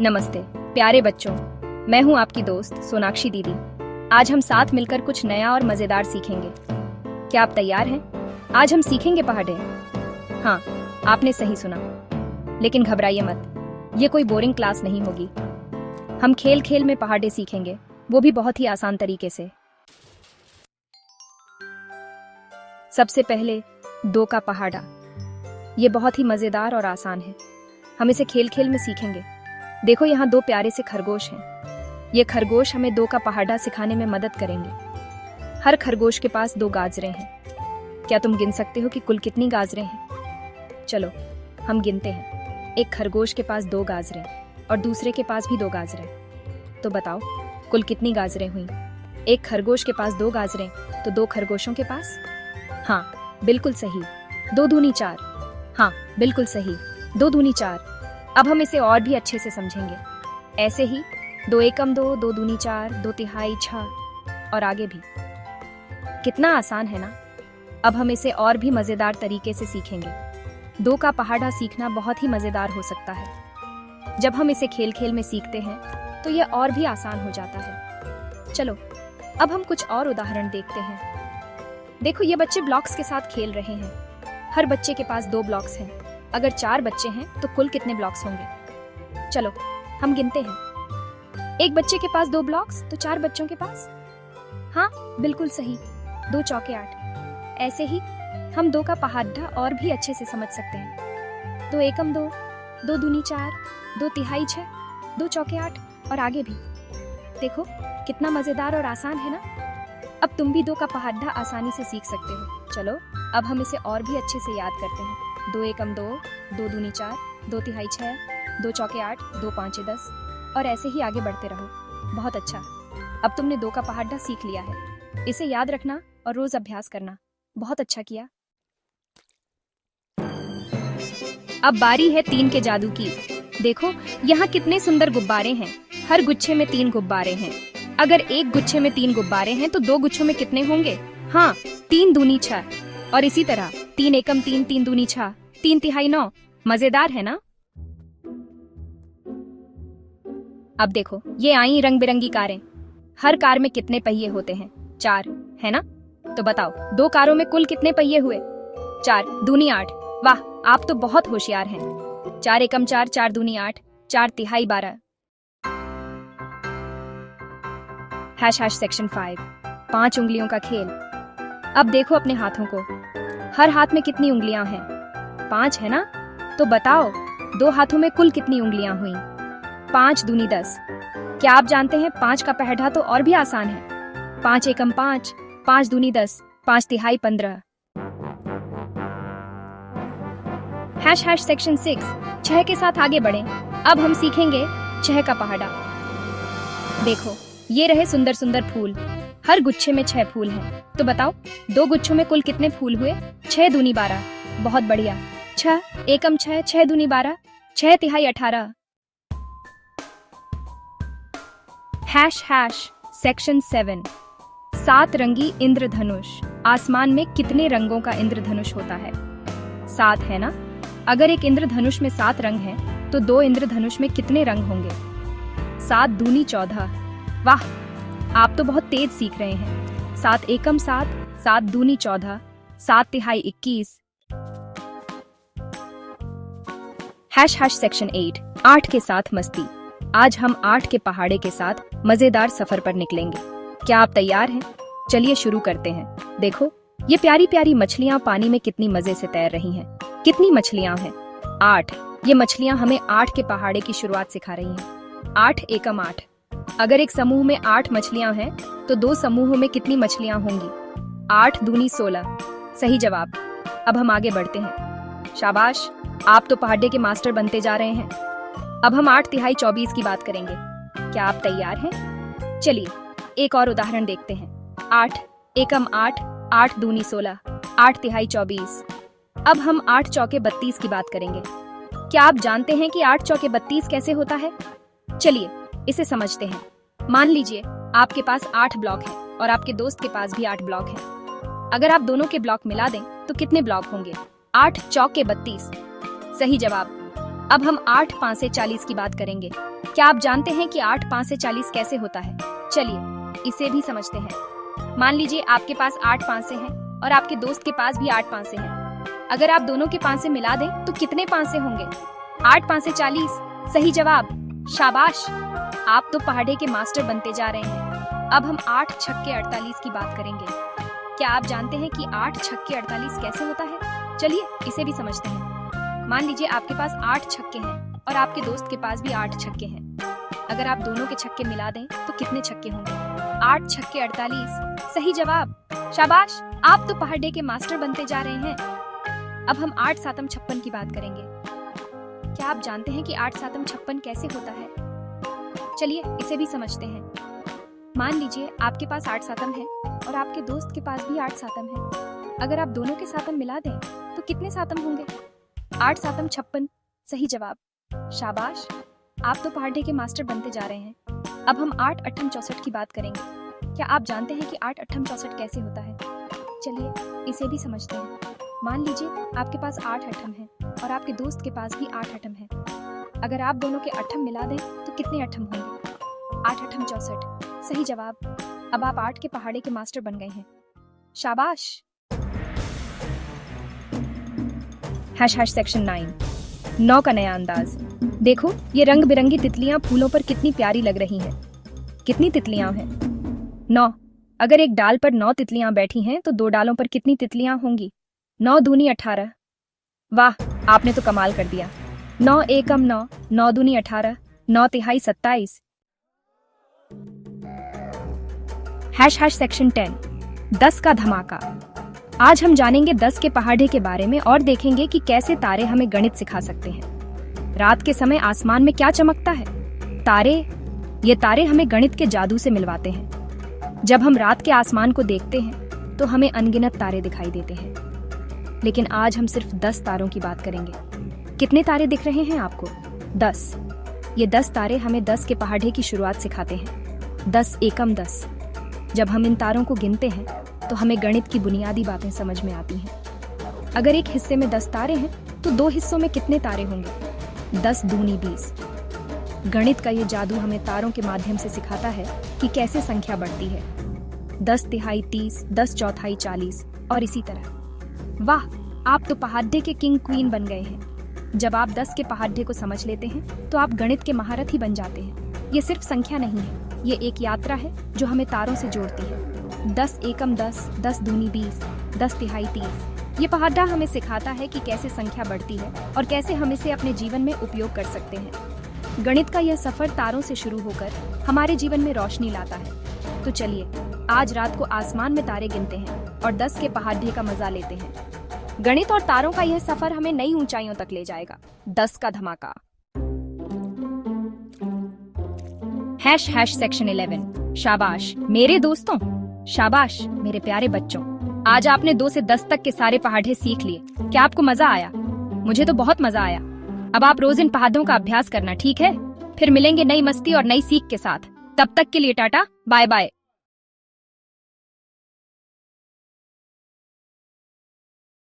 नमस्ते प्यारे बच्चों, मैं हूं आपकी दोस्त सोनाक्षी दीदी। आज हम साथ मिलकर कुछ नया और मजेदार सीखेंगे। क्या आप तैयार हैं? आज हम सीखेंगे पहाड़े। हाँ, आपने सही सुना। लेकिन घबराइए मत, ये कोई बोरिंग क्लास नहीं होगी। हम खेल खेल में पहाड़े सीखेंगे, वो भी बहुत ही आसान तरीके से। सबसे पहले दो का पहाड़ा। ये बहुत ही मजेदार और आसान है। हम इसे खेल खेल में सीखेंगे। देखो, यहाँ दो प्यारे से खरगोश हैं। ये खरगोश हमें दो का पहाड़ा सिखाने में मदद करेंगे। हर खरगोश के पास दो गाजरें हैं। क्या तुम गिन सकते हो कि कुल कितनी गाजरें हैं? चलो हम गिनते हैं। एक खरगोश के पास दो गाजरें और दूसरे के पास भी दो गाजरें। तो बताओ कुल कितनी गाजरें हुई? एक खरगोश के पास दो गाजरें, तो दो खरगोशों के पास? हाँ बिल्कुल सही, दो दूनी चार। हाँ बिल्कुल सही, दो दूनी चार। अब हम इसे और भी अच्छे से समझेंगे। ऐसे ही दो एकम दो, दो दूनी चार, दो तिहाई छह और आगे भी। कितना आसान है ना? अब हम इसे और भी मजेदार तरीके से सीखेंगे। दो का पहाड़ा सीखना बहुत ही मजेदार हो सकता है। जब हम इसे खेल खेल में सीखते हैं तो यह और भी आसान हो जाता है। चलो अब हम कुछ और उदाहरण देखते हैं। देखो, ये बच्चे ब्लॉक्स के साथ खेल रहे हैं। हर बच्चे के पास दो ब्लॉक्स हैं। अगर चार बच्चे हैं तो कुल कितने ब्लॉक्स होंगे? चलो हम गिनते हैं। एक बच्चे के पास दो ब्लॉक्स, तो चार बच्चों के पास? हाँ बिल्कुल सही, दो चौके आठ। ऐसे ही हम दो का पहाड़ा और भी अच्छे से समझ सकते हैं। दो एकम दो, दो दूनी चार, दो तिहाई छह, दो चौके आठ और आगे भी। देखो कितना मजेदार और आसान है ना? अब तुम भी दो का पहाड़ा आसानी से सीख सकते हो। चलो अब हम इसे और भी अच्छे से याद करते हैं। दो एकम दो, दो दूनी चार, दो तिहाई छह, दो चौके आठ, दो पांचे 10 और ऐसे ही आगे बढ़ते रहो। बहुत अच्छा, अब तुमने दो का पहाड़ा सीख लिया है। इसे याद रखना और रोज अभ्यास करना। बहुत अच्छा किया। अब बारी है तीन के जादू की। देखो यहाँ कितने सुंदर गुब्बारे हैं। हर गुच्छे में तीन गुब्बारे हैं। अगर एक गुच्छे में तीन गुब्बारे हैं तो दो गुच्छों में कितने होंगे? हाँ, तीन दूनी छह। और इसी तरह तीन एकम तीन, तीन दूनी छह, तीन तिहाई नौ। मजेदार है ना? अब देखो, ये आई रंग बिरंगी कारें। हर कार में कितने पहिए होते हैं? चार, है ना? तो बताओ दो कारों में कुल कितने पहिए हुए? चार दूनी आठ। वाह, आप तो बहुत होशियार हैं। चार एकम चार, चार दूनी आठ, चार तिहाई 12। # सेक्शन 5 5 उंगलियों का खेल। अब देखो अपने हाथों को। हर हाथ में कितनी उंगलियां हैं? 5 है ना? तो बताओ दो हाथों में कुल कितनी उंगलियां हुई? 5 दूनी 10। क्या आप जानते हैं 5 का पहाड़ा तो और भी आसान है। 5 एकम 5, 5 दूनी 10, 5 तिहाई 15। # सेक्शन 6 6 के साथ आगे बढ़ें। अब हम सीखेंगे 6 का पहाड़ा। देखो, ये रहे सुंदर सुंदर फूल। हर गुच्छे में 6 फूल हैं। तो बताओ दो गुच्छों में कुल कितने फूल हुए? 6 दूनी 12। बहुत बढ़िया। 6 एकम 6, 6 दूनी 12, 6 तिहाई 18। # सेक्शन 7 7 रंगी इंद्रधनुष। आसमान में कितने रंगों का इंद्रधनुष होता है? 7 है ना? अगर एक इंद्रधनुष में 7 रंग हैं, तो दो इंद्रधनुष में कितने रंग होंगे? 7 दूनी 14। वाह, आप तो बहुत तेज सीख रहे हैं। 7 एकम 7, 7 दूनी 14, 7 तिहाई 21। # सेक्शन 8 8 के साथ मस्ती। आज हम 8 के पहाड़े के साथ मजेदार सफर पर निकलेंगे। क्या आप तैयार हैं? चलिए शुरू करते हैं। देखो, ये प्यारी प्यारी मछलियां पानी में कितनी मजे से तैर रही हैं। कितनी मछलियां हैं? 8। ये मछलियां हमें 8 के पहाड़े की शुरुआत सिखा रही हैं। 8 एकम 8। अगर एक समूह में 8 मछलियां हैं, तो दो समूहों में कितनी मछलियां होंगी? 8 दूनी 16। सही जवाब। अब हम आगे बढ़ते हैं। शाबाश, आप तो पहाड़े के मास्टर बनते जा रहे हैं। अब हम 8 तिहाई 24 की बात करेंगे। क्या आप तैयार हैं? चलिए एक और उदाहरण देखते हैं। 8 एकम 8, 8 दूनी 16, 8 तिहाई 24। अब हम 8 चौके 32 की बात करेंगे। क्या आप जानते हैं कि 8 चौके 32 कैसे होता है? चलिए इसे समझते हैं। मान लीजिए आपके पास 8 ब्लॉक हैं और आपके दोस्त के पास भी 8 ब्लॉक हैं। अगर आप दोनों के ब्लॉक मिला दें तो कितने ब्लॉक होंगे? 8 चौके 32। सही जवाब। अब हम 8 पांचे 40 की बात करेंगे। क्या आप जानते हैं कि 8 5 से 40 कैसे होता है? चलिए इसे भी समझते हैं। मान लीजिए आपके पास 8 5 से हैं और आपके दोस्त के पास भी 8 5 से हैं। अगर आप दोनों के 5 से मिला दें तो कितने 5 से होंगे? 8 5 से 40। सही जवाब, शाबाश। आप तो पहाड़े के मास्टर बनते जा रहे हैं। अब हम 8 छक्के 48 की बात करेंगे। क्या आप जानते हैं कि 8 छक्के 48 कैसे होता है? चलिए इसे भी समझते हैं। मान लीजिए आपके पास 8 छक्के हैं और आपके दोस्त के पास भी 8 छक्के हैं। अगर आप दोनों के छक्के मिला दें तो कितने छक्के होंगे? 8 छक्के 48। सही जवाब, शाबाश। आप तो पहाड़े के मास्टर बनते जा रहे हैं। अब हम 8 सातम 56 की बात करेंगे। क्या आप जानते हैं कि 8 सातम 56 कैसे होता है? चलिए इसे भी समझते हैं। मान लीजिए आपके पास 8 सातम है और आपके दोस्त के पास भी 8 सातम है। अगर आप दोनों के सातम मिला दें तो कितने सातम होंगे? 8 सातम 56। सही जवाब, शाबाश। आप तो पहाड़े के मास्टर बनते जा रहे हैं। अब हम 8 अट्ठम 64 की बात करेंगे। क्या आप जानते हैं कि 8 अट्ठम 64 कैसे होता है? चलिए इसे भी समझते हैं। मान लीजिए आपके पास 8 अट्ठम है और आपके दोस्त के पास भी 8 अट्ठम है। अगर आप दोनों के अट्ठम मिला दें तो कितने अट्ठम होंगे? 8 अट्ठम 64। सही जवाब। अब आप 8 के पहाड़े के मास्टर बन गए हैं। शाबाश। सेक्शन 9, 9 का नया अंदाज। देखो ये रंग बिरंगी तितलियां फूलों पर कितनी प्यारी लग रही हैं। कितनी तितलियां हैं? 9। अगर एक डाल पर 9 तितलियां बैठी हैं तो 2 डालों पर कितनी तितलियां होंगी? 9 दूनी 18। वाह, आपने तो कमाल कर दिया। 9 एकम 9, 9 दूनी 18, 9 तिहाई 27। सेक्शन 10, 10 का धमाका। आज हम जानेंगे 10 के पहाड़े के बारे में और देखेंगे कि कैसे तारे हमें गणित सिखा सकते हैं। रात के समय आसमान में क्या चमकता है? तारे। ये तारे हमें गणित के जादू से मिलवाते हैं। जब हम रात के आसमान को देखते हैं तो हमें अनगिनत तारे दिखाई देते हैं, लेकिन आज हम सिर्फ 10 तारों की बात करेंगे। कितने तारे दिख रहे हैं आपको? 10। ये 10 तारे हमें 10 के पहाड़े की शुरुआत सिखाते हैं। 10 एकम 10। जब हम इन तारों को गिनते हैं तो हमें गणित की बुनियादी बातें समझ में आती हैं। अगर एक हिस्से में 10 तारे हैं तो 2 हिस्सों में कितने तारे होंगे? 10 दूनी 20। गणित का ये जादू हमें तारों के माध्यम से सिखाता है कि कैसे संख्या बढ़ती है। 10 तिहाई 30, 10 चौथाई 40 और इसी तरह। वाह, आप तो पहाड़े के किंग क्वीन बन गए हैं। जब आप 10 के पहाड़े को समझ लेते हैं तो आप गणित के महारथ ही बन जाते हैं। ये सिर्फ संख्या नहीं है, ये एक यात्रा है जो हमें तारों से जोड़ती है। 10 एकम 10, 10 दूनी 20, 10 तिहाई 30। ये पहाड़ा हमें सिखाता है कि कैसे संख्या बढ़ती है और कैसे हम इसे अपने जीवन में उपयोग कर सकते हैं। गणित का यह सफर तारों से शुरू होकर हमारे जीवन में रोशनी लाता है। तो चलिए आज रात को आसमान में तारे गिनते हैं और 10 के पहाड़े का मजा लेते हैं। गणित और तारों का यह सफर हमें नई ऊंचाइयों तक ले जाएगा। 10 का धमाका। सेक्शन 11, शाबाश मेरे दोस्तों, शाबाश मेरे प्यारे बच्चों। आज आपने 2 से 10 तक के सारे पहाड़े सीख लिए। क्या आपको मजा आया? मुझे तो बहुत मजा आया। अब आप रोज इन पहाड़ों का अभ्यास करना, ठीक है? फिर मिलेंगे नई मस्ती और नई सीख के साथ। तब तक के लिए टाटा, बाय बाय।